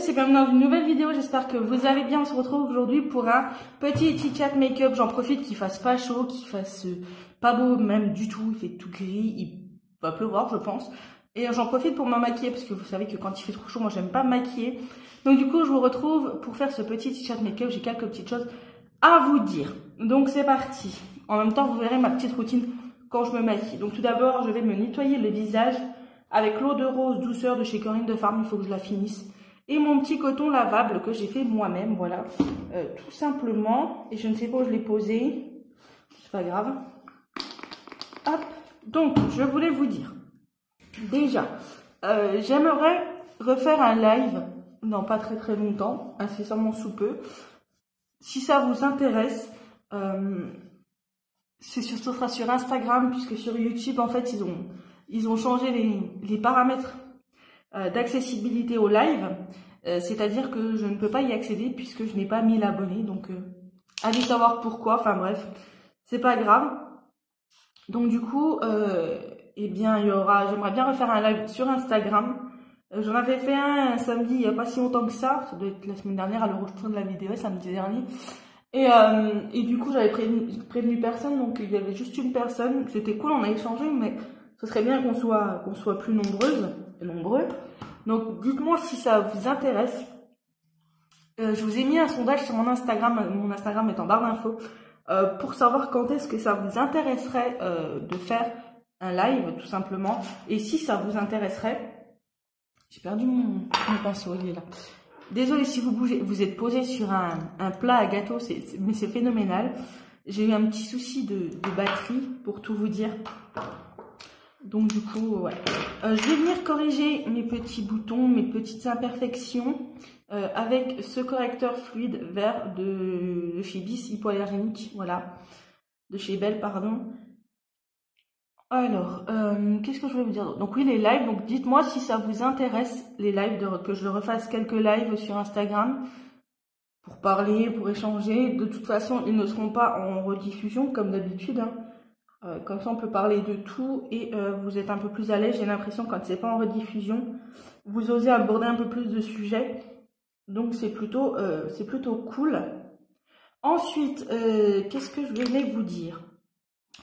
tous et bienvenue dans une nouvelle vidéo, j'espère que vous allez bien. On se retrouve aujourd'hui pour un petit chit-chat make-up. J'en profite qu'il fasse pas chaud, qu'il fasse pas beau même du tout, il fait tout gris, il va pleuvoir je pense. Et j'en profite pour me maquiller parce que vous savez que quand il fait trop chaud, moi j'aime pas me maquiller. Donc du coup je vous retrouve pour faire ce petit chit-chat make-up, j'ai quelques petites choses à vous dire. Donc c'est parti. En même temps vous verrez ma petite routine quand je me maquille. Donc tout d'abord je vais me nettoyer le visage avec l'eau de rose douceur de chez Corinne de Farm, il faut que je la finisse. Et mon petit coton lavable que j'ai fait moi-même, voilà, tout simplement. Et je ne sais pas où je l'ai posé, c'est pas grave. Hop, donc je voulais vous dire, déjà, j'aimerais refaire un live, non pas très longtemps, incessamment sous peu. Si ça vous intéresse, ce sera sur Instagram, puisque sur YouTube, en fait, ils ont changé les paramètres d'accessibilité au live, c'est-à-dire que je ne peux pas y accéder puisque je n'ai pas 1000 abonnés, donc allez savoir pourquoi, enfin bref, c'est pas grave. Donc du coup, eh bien j'aimerais bien refaire un live sur Instagram. J'en avais fait un samedi il n'y a pas si longtemps que ça doit être la semaine dernière à l'heure où je tourne la vidéo, samedi dernier. Et du coup j'avais prévenu personne, donc il y avait juste une personne, c'était cool, on a échangé, mais ce serait bien qu'on soit plus nombreux. Donc dites-moi si ça vous intéresse. Je vous ai mis un sondage sur mon Instagram est en barre d'infos, pour savoir quand est-ce que ça vous intéresserait de faire un live tout simplement. Et si ça vous intéresserait, j'ai perdu mon pinceau, il est là. Désolée si vous bougez, vous êtes posé sur un plat à gâteau, mais c'est phénoménal. J'ai eu un petit souci de batterie pour tout vous dire. Donc du coup, ouais. Je vais venir corriger mes petits boutons, mes petites imperfections avec ce correcteur fluide vert de chez Bis hypoallergénique, voilà. De chez Belle, pardon. Alors, qu'est-ce que je voulais vous dire? Donc oui, les lives, donc dites-moi si ça vous intéresse, les lives, que je refasse quelques lives sur Instagram pour parler, pour échanger. De toute façon, ils ne seront pas en rediffusion comme d'habitude, hein. Comme ça on peut parler de tout et vous êtes un peu plus à l'aise. J'ai l'impression quand c'est pas en rediffusion, vous osez aborder un peu plus de sujets. Donc c'est plutôt cool. Ensuite, qu'est-ce que je voulais vous dire?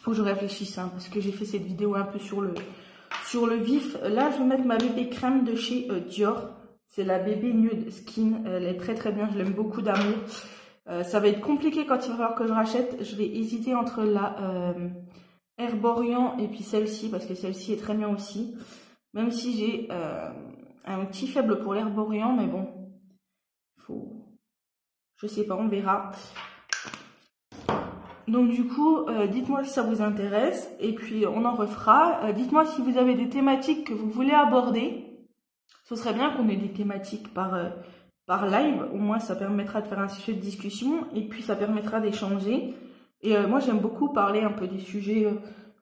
Faut que je réfléchisse, hein, parce que j'ai fait cette vidéo un peu sur le vif. Là je vais mettre ma bébé crème de chez Dior. C'est la bébé Nude Skin. Elle est très bien, je l'aime beaucoup d'amour. Ça va être compliqué quand il va falloir que je rachète. Je vais hésiter entre la Herborian et puis celle-ci, parce que celle-ci est très bien aussi. Même si j'ai un petit faible pour l'Herborian, mais bon, je sais pas, on verra. Donc du coup, dites-moi si ça vous intéresse, et puis on en refera. Dites-moi si vous avez des thématiques que vous voulez aborder. Ce serait bien qu'on ait des thématiques par live, au moins ça permettra de faire un sujet de discussion, et puis ça permettra d'échanger. Et moi j'aime beaucoup parler un peu des sujets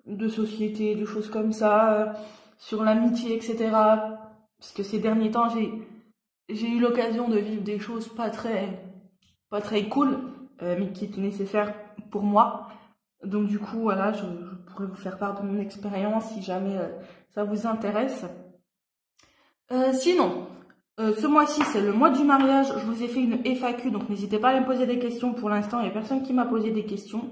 de société, de choses comme ça, sur l'amitié, etc. Parce que ces derniers temps j'ai eu l'occasion de vivre des choses pas très cool, mais qui étaient nécessaires pour moi. Donc du coup voilà, je pourrais vous faire part de mon expérience si jamais ça vous intéresse. Sinon, ce mois-ci, c'est le mois du mariage. Je vous ai fait une FAQ, donc n'hésitez pas à me poser des questions. Pour l'instant, il n'y a personne qui m'a posé des questions.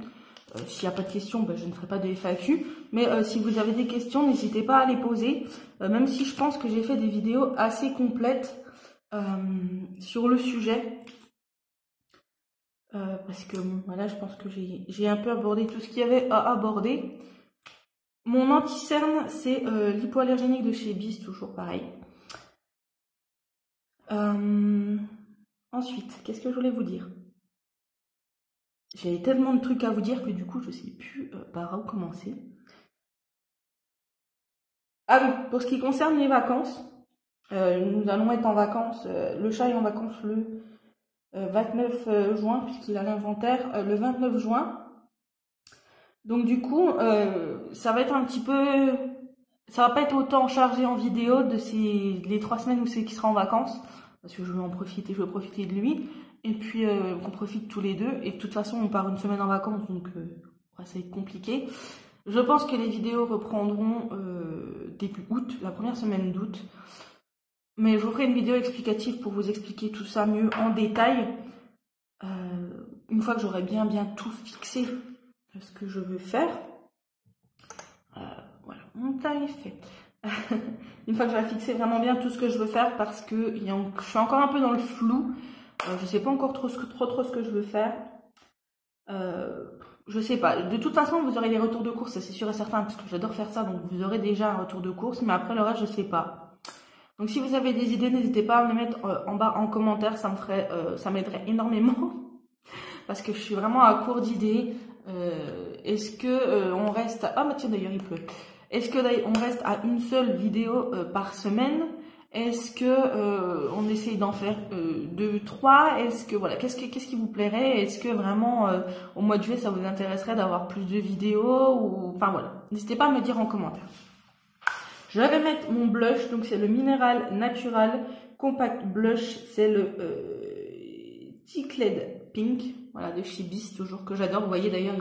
S'il n'y a pas de questions, ben, je ne ferai pas de FAQ. Mais si vous avez des questions, n'hésitez pas à les poser. Même si je pense que j'ai fait des vidéos assez complètes sur le sujet. Parce que bon, voilà, je pense que j'ai un peu abordé tout ce qu'il y avait à aborder. Mon anti-cerne, c'est l'hypoallergénique de chez Bis, toujours pareil. Ensuite, qu'est-ce que je voulais vous dire? J'ai tellement de trucs à vous dire que du coup, je sais plus par où commencer. Ah oui, pour ce qui concerne les vacances, nous allons être en vacances, le chat est en vacances le 29 juin, puisqu'il a l'inventaire le 29 juin. Donc du coup, ça va être un petit peu... Ça va pas être autant chargé en vidéo de les 3 semaines où c'est qu'il sera en vacances. Parce que je veux en profiter, je veux profiter de lui. Et puis, on profite tous les deux. Et de toute façon, on part une semaine en vacances, donc ça va être compliqué. Je pense que les vidéos reprendront début août, la première semaine d'août. Mais je vous ferai une vidéo explicative pour vous expliquer tout ça mieux en détail. Une fois que j'aurai bien tout fixé ce que je veux faire. Voilà, mon taille est fait. Une fois que j'aurai fixé vraiment bien tout ce que je veux faire, parce que je suis encore un peu dans le flou. Je sais pas encore trop ce que je veux faire. Je sais pas. De toute façon, vous aurez des retours de course, c'est sûr et certain, parce que j'adore faire ça. Donc vous aurez déjà un retour de course, mais après le reste, je sais pas. Donc si vous avez des idées, n'hésitez pas à me les mettre en bas en commentaire. Ça m'aiderait énormément. Parce que je suis vraiment à court d'idées. Est-ce que on reste à... Ah bah tiens, d'ailleurs il pleut. Est-ce que on reste à une seule vidéo par semaine? Est-ce que on essaye d'en faire 2, 3? Est-ce que voilà, qu'est-ce qui vous plairait? Est-ce que vraiment au mois de juillet ça vous intéresserait d'avoir plus de vidéos ou enfin voilà, n'hésitez pas à me dire en commentaire. Je vais mettre mon blush, donc c'est le Mineral Natural Compact Blush, c'est le Tickled Pink, voilà, de chez Bis, toujours que j'adore. Vous voyez d'ailleurs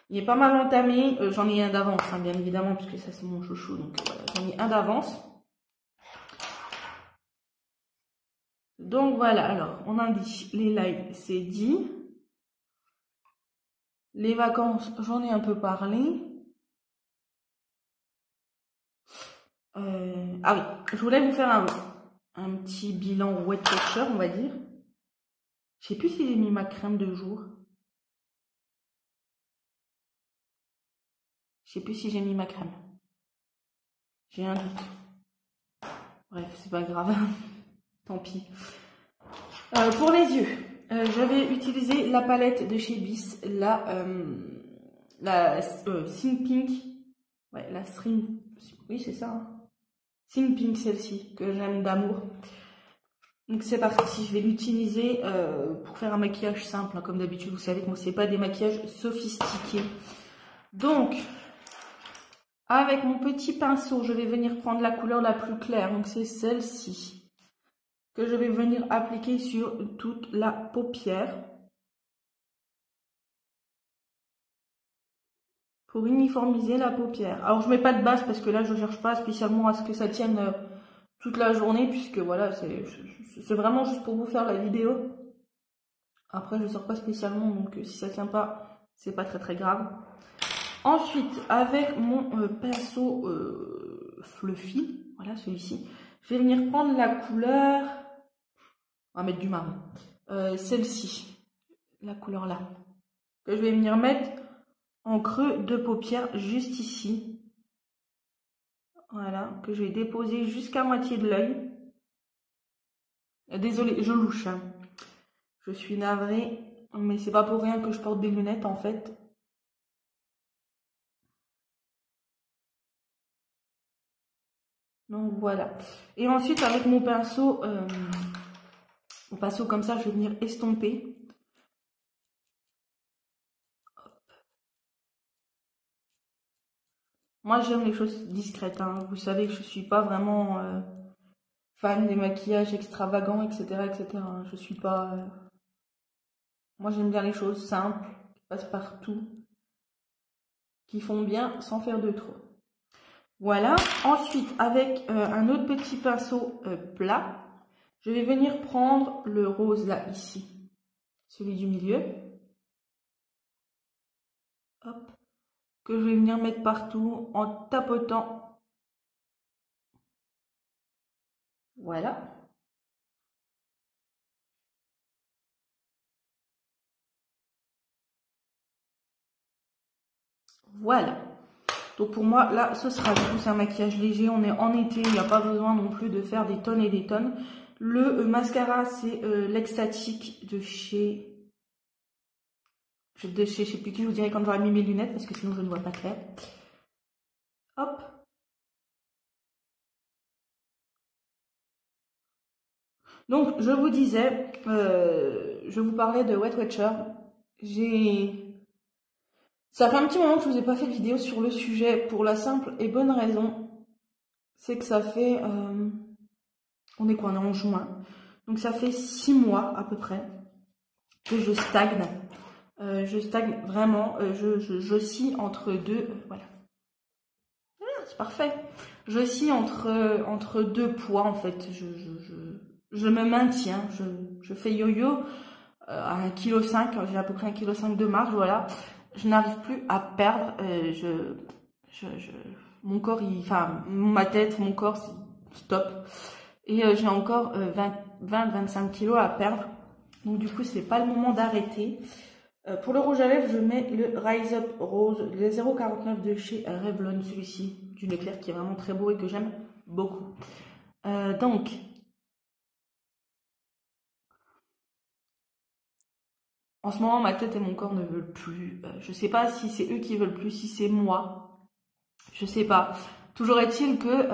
il est pas mal entamé. J'en ai un d'avance, hein, bien évidemment, puisque ça c'est mon chouchou, donc voilà, j'en ai un d'avance. Donc voilà, alors on indique les lives, c'est dit. Les vacances, j'en ai un peu parlé. Ah oui, je voulais vous faire un petit bilan Weight Watcher, on va dire. Je sais plus si j'ai mis ma crème de jour. Je sais plus si j'ai mis ma crème. J'ai un doute. Bref, c'est pas grave. Tant pis. Pour les yeux, je vais utiliser la palette de chez Bis, la Think Pink. Ouais, la String. Oui, c'est ça. Hein. Think Pink, celle-ci, que j'aime d'amour. Donc c'est parti, je vais l'utiliser pour faire un maquillage simple. Hein, comme d'habitude, vous savez que moi, c'est pas des maquillages sophistiqués. Donc, avec mon petit pinceau, je vais venir prendre la couleur la plus claire. Donc c'est celle-ci. Que je vais venir appliquer sur toute la paupière. Pour uniformiser la paupière. Alors je mets pas de base parce que là je cherche pas spécialement à ce que ça tienne toute la journée. Puisque voilà, c'est vraiment juste pour vous faire la vidéo. Après je sors pas spécialement, donc si ça tient pas, c'est pas très grave. Ensuite, avec mon pinceau fluffy, voilà celui-ci, je vais venir prendre la couleur, on va mettre du marron, celle-ci, la couleur là, que je vais venir mettre en creux de paupière juste ici. Voilà, que je vais déposer jusqu'à moitié de l'œil. Désolée, je louche, hein. Je suis navrée, mais c'est pas pour rien que je porte des lunettes en fait. Donc voilà. Et ensuite avec mon pinceau comme ça, je vais venir estomper. Moi j'aime les choses discrètes. Hein. Vous savez que je suis pas vraiment fan des maquillages extravagants, etc. etc. Je suis pas. Moi j'aime bien les choses simples, qui passent partout, qui font bien sans faire de trop. Voilà. Ensuite, avec un autre petit pinceau plat, je vais venir prendre le rose là, ici. Celui du milieu. Hop. Que je vais venir mettre partout en tapotant. Voilà. Voilà. Donc pour moi, là, ce sera tout. C'est un maquillage léger. On est en été. Il n'y a pas besoin non plus de faire des tonnes et des tonnes. Le mascara, c'est l'Extatique de chez... je sais plus qui, je vous dirai quand j'aurai mis mes lunettes. Parce que sinon, je ne vois pas clair. Hop. Donc, je vous disais... je vous parlais de Weight Watcher. Ça fait un petit moment que je vous ai pas fait de vidéo sur le sujet pour la simple et bonne raison, c'est que ça fait, on est quoi, on est en juin, donc ça fait 6 mois à peu près que je stagne. Je stagne vraiment, j'oscille entre deux, voilà. c'est parfait. Je oscille entre deux poids en fait. Je me maintiens. Je fais yo-yo à 1,5 kg. J'ai à peu près 1,5 kg de marge, voilà. Je n'arrive plus à perdre. Mon corps, enfin ma tête, mon corps, stop. Et j'ai encore 20-25 kg à perdre. Donc du coup, c'est pas le moment d'arrêter. Pour le rouge à lèvres, je mets le Rise Up Rose, le 0,49 de chez Revlon, celui-ci, du Leclerc, qui est vraiment très beau et que j'aime beaucoup. Donc, en ce moment, ma tête et mon corps ne veulent plus. Je sais pas si c'est eux qui veulent plus, si c'est moi. Je sais pas. Toujours est-il que...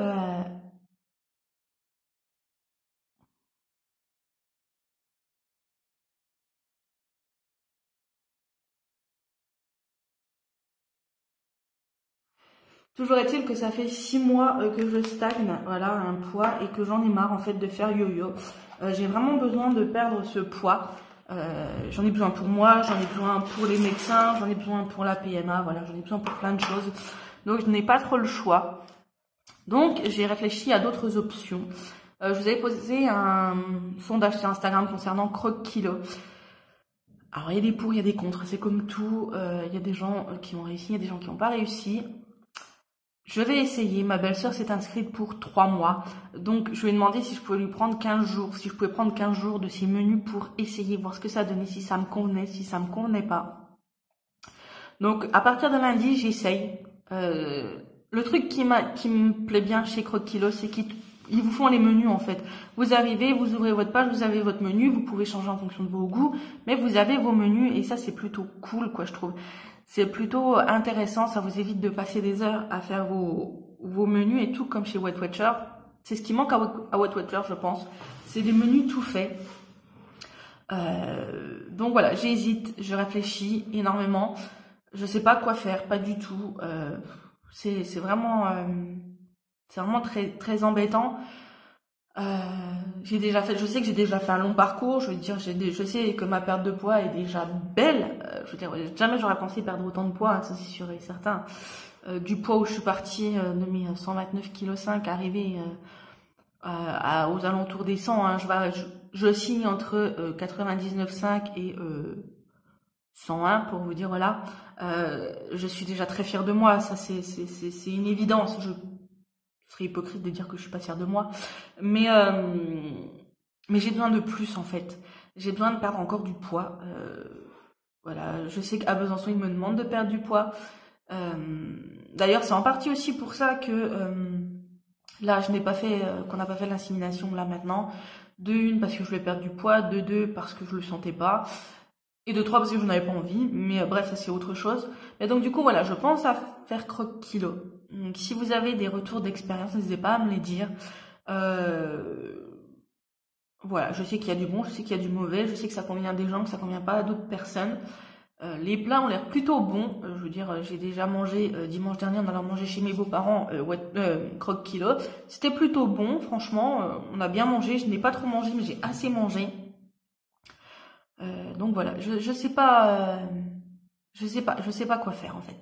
Toujours est-il que ça fait 6 mois que je stagne, voilà, un poids et que j'en ai marre en fait de faire yo-yo. J'ai vraiment besoin de perdre ce poids. J'en ai besoin pour moi, j'en ai besoin pour les médecins, j'en ai besoin pour la PMA, voilà, j'en ai besoin pour plein de choses. Donc je n'ai pas trop le choix. Donc j'ai réfléchi à d'autres options. Je vous avais posé un sondage sur Instagram concernant Croque Kilo. Alors il y a des pour, il y a des contre, c'est comme tout. Il y a des gens qui ont réussi, il y a des gens qui n'ont pas réussi. Je vais essayer. Ma belle-sœur s'est inscrite pour 3 mois. Donc, je lui ai demandé si je pouvais lui prendre 15 jours. Si je pouvais prendre 15 jours de ses menus pour essayer, voir ce que ça donnait, si ça me convenait, si ça me convenait pas. Donc, à partir de lundi, j'essaye. Le truc qui me plaît bien chez Croque Kilo, c'est qu'ils vous font les menus, en fait. Vous arrivez, vous ouvrez votre page, vous avez votre menu. Vous pouvez changer en fonction de vos goûts. Mais vous avez vos menus et ça, c'est plutôt cool, quoi, je trouve. C'est plutôt intéressant, ça vous évite de passer des heures à faire vos menus et tout, comme chez Weight Watcher. C'est ce qui manque à Weight Watcher, je pense. C'est des menus tout faits. Donc voilà, j'hésite, je réfléchis énormément. Je sais pas quoi faire, pas du tout. C'est vraiment très, très embêtant. Je sais que j'ai déjà fait un long parcours, je veux dire, je sais que ma perte de poids est déjà belle, je veux dire, jamais j'aurais pensé perdre autant de poids, hein, ça c'est sûr et certain. Du poids où je suis partie de mes 129,5 kg, arrivé aux alentours des 100, hein, je signe entre 99,5 et 101 pour vous dire, voilà, je suis déjà très fière de moi, ça c'est une évidence, je serais hypocrite de dire que je suis pas fière de moi, mais j'ai besoin de plus en fait. J'ai besoin de perdre encore du poids. Voilà, je sais qu'à Besançon ils me demandent de perdre du poids. D'ailleurs, c'est en partie aussi pour ça que là, qu'on n'a pas fait l'insémination là maintenant. De une parce que je voulais perdre du poids, de deux parce que je le sentais pas. Et de 3 parce que je n'avais pas envie, mais bref, ça c'est autre chose. Et donc du coup, voilà, je pense à faire Croque Kilo. Donc si vous avez des retours d'expérience, n'hésitez pas à me les dire. Voilà, je sais qu'il y a du bon, je sais qu'il y a du mauvais, je sais que ça convient à des gens, que ça convient pas à d'autres personnes. Les plats ont l'air plutôt bons. Je veux dire, j'ai déjà mangé dimanche dernier en allant manger chez mes beaux-parents Croque Kilo. C'était plutôt bon, franchement. On a bien mangé, je n'ai pas trop mangé, mais j'ai assez mangé. Donc voilà, je sais pas quoi faire en fait.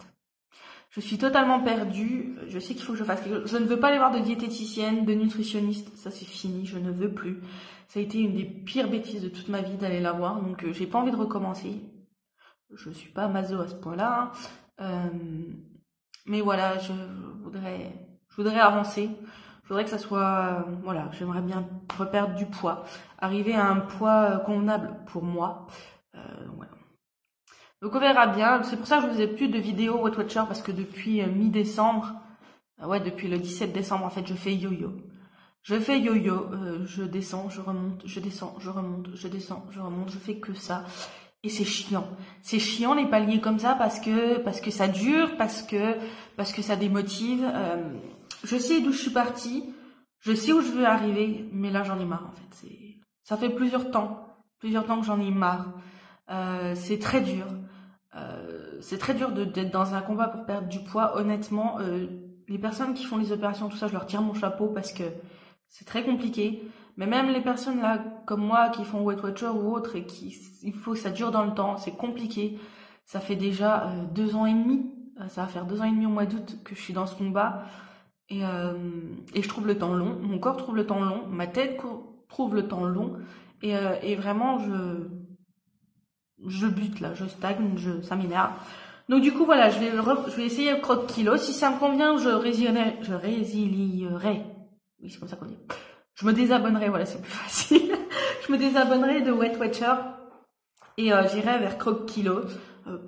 Je suis totalement perdue. Je sais qu'il faut que je fasse quelque chose. Je ne veux pas aller voir de diététicienne, de nutritionniste. Ça c'est fini, je ne veux plus. Ça a été une des pires bêtises de toute ma vie d'aller la voir. Donc j'ai pas envie de recommencer. Je suis pas maso à ce point-là. Mais voilà, je voudrais avancer. Je voudrais que ça soit, voilà, j'aimerais bien reperdre du poids, arriver à un poids convenable pour moi. Voilà. Donc on verra bien. C'est pour ça que je ne faisais plus de vidéos Weight Watcher parce que depuis mi-décembre, depuis le 17 décembre en fait, je fais yo-yo. Je fais yo-yo, je descends, je remonte, je descends, je remonte, je descends, je remonte. Je fais que ça. Et c'est chiant. C'est chiant les paliers comme ça parce que ça dure, parce que ça démotive. Je sais d'où je suis partie, je sais où je veux arriver, mais là j'en ai marre en fait. Ça fait plusieurs temps que j'en ai marre. C'est très dur. C'est très dur d'être dans un combat pour perdre du poids. Honnêtement, les personnes qui font les opérations, tout ça, je leur tire mon chapeau parce que c'est très compliqué. Mais même les personnes là comme moi qui font Weight Watcher ou autres et il faut que ça dure dans le temps, c'est compliqué. Ça fait déjà 2 ans et demi. Ça va faire 2 ans et demi au mois d'août que je suis dans ce combat. et je trouve le temps long, mon corps trouve le temps long, ma tête trouve le temps long, et vraiment je bute là, je stagne, ça m'énerve. Donc du coup voilà, je vais essayer le croque-kilo. Si ça me convient, je résilierai. Oui, c'est comme ça qu'on dit. Je me désabonnerai, voilà, c'est plus facile. Je me désabonnerai de Weight Watcher et j'irai vers croque-kilo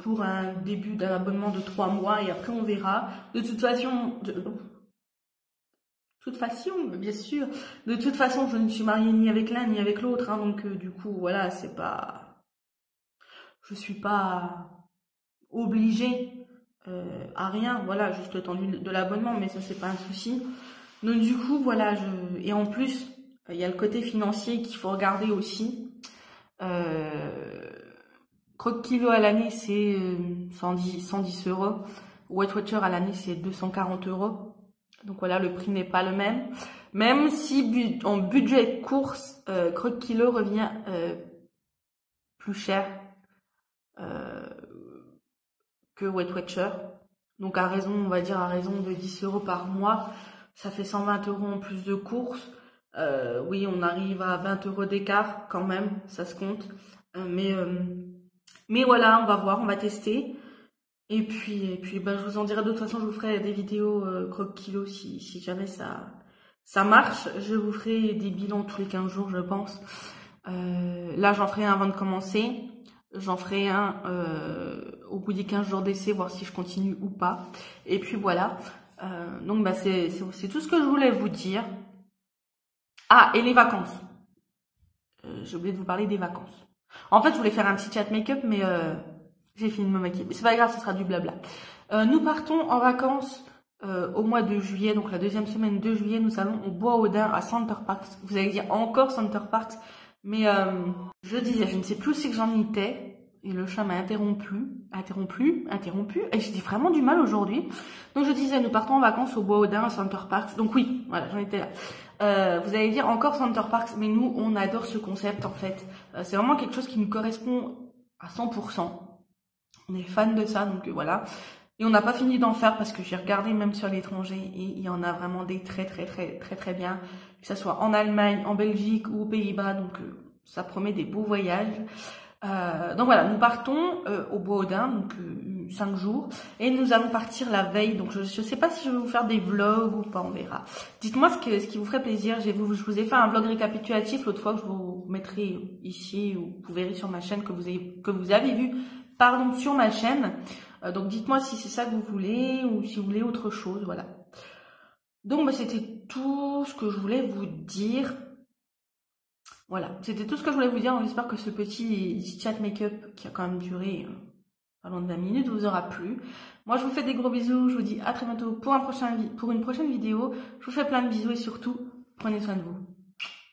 pour un début d'un abonnement de 3 mois et après on verra. De toute façon, bien sûr. De toute façon, je ne suis mariée ni avec l'un ni avec l'autre, hein, donc du coup voilà, c'est pas, je suis pas obligée à rien, voilà, juste le temps de l'abonnement, mais ça c'est pas un souci. Donc du coup voilà, et en plus il y a le côté financier qu'il faut regarder aussi. Croque-kilo à l'année c'est 110 euros, Weight Watcher à l'année c'est 240 euros. Donc voilà, le prix n'est pas le même. Même si en budget course, croque-kilo revient plus cher que Weight Watcher. Donc à raison, on va dire à raison de 10 euros par mois, ça fait 120 euros en plus de courses. Oui, on arrive à 20 euros d'écart quand même, ça se compte. Mais voilà, on va voir, on va tester. Et puis ben, je vous en dirai, de toute façon, je vous ferai des vidéos croque-kilo si jamais ça marche. Je vous ferai des bilans tous les 15 jours, je pense. Là, j'en ferai un avant de commencer. J'en ferai un au bout des 15 jours d'essai, voir si je continue ou pas. Et puis voilà. Donc bah, c'est tout ce que je voulais vous dire. Ah, et les vacances. J'ai oublié de vous parler des vacances. En fait, je voulais faire un petit chat make-up, mais j'ai fini de me maquiller. Mais c'est pas grave, ce sera du blabla. Nous partons en vacances au mois de juillet, donc la deuxième semaine de juillet. Nous allons au Bois-Audin à Center Parcs. Vous allez dire encore Center Parcs, mais je disais, je ne sais plus où c'est que j'en étais. Et le chat m'a interrompu, et j'ai dit vraiment du mal aujourd'hui. Donc je disais, nous partons en vacances au Bois-Audin à Center Parcs. Donc oui, voilà, j'en étais là. Vous allez dire encore Center Parcs, mais nous, on adore ce concept en fait. C'est vraiment quelque chose qui nous correspond à 100%. On est fan de ça, donc voilà. Et on n'a pas fini d'en faire parce que j'ai regardé même sur l'étranger et il y en a vraiment des très bien, que ce soit en Allemagne, en Belgique ou aux Pays-Bas, donc ça promet des beaux voyages. Donc voilà, nous partons au Bois-Audin, donc 5 jours, et nous allons partir la veille. Donc je sais pas si je vais vous faire des vlogs ou pas, on verra. Dites-moi ce qui vous ferait plaisir. Je vous ai fait un vlog récapitulatif l'autre fois que je vous mettrai ici, ou vous verrez sur ma chaîne que vous avez vu, pardon, sur ma chaîne. Donc dites-moi si c'est ça que vous voulez ou si vous voulez autre chose, voilà. Donc bah, c'était tout ce que je voulais vous dire. Voilà, c'était tout ce que je voulais vous dire. J'espère que ce petit chat make-up qui a quand même duré pas loin de 20 minutes vous aura plu. Moi, je vous fais des gros bisous. Je vous dis à très bientôt pour une prochaine vidéo. Je vous fais plein de bisous et surtout, prenez soin de vous.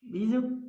Bisous.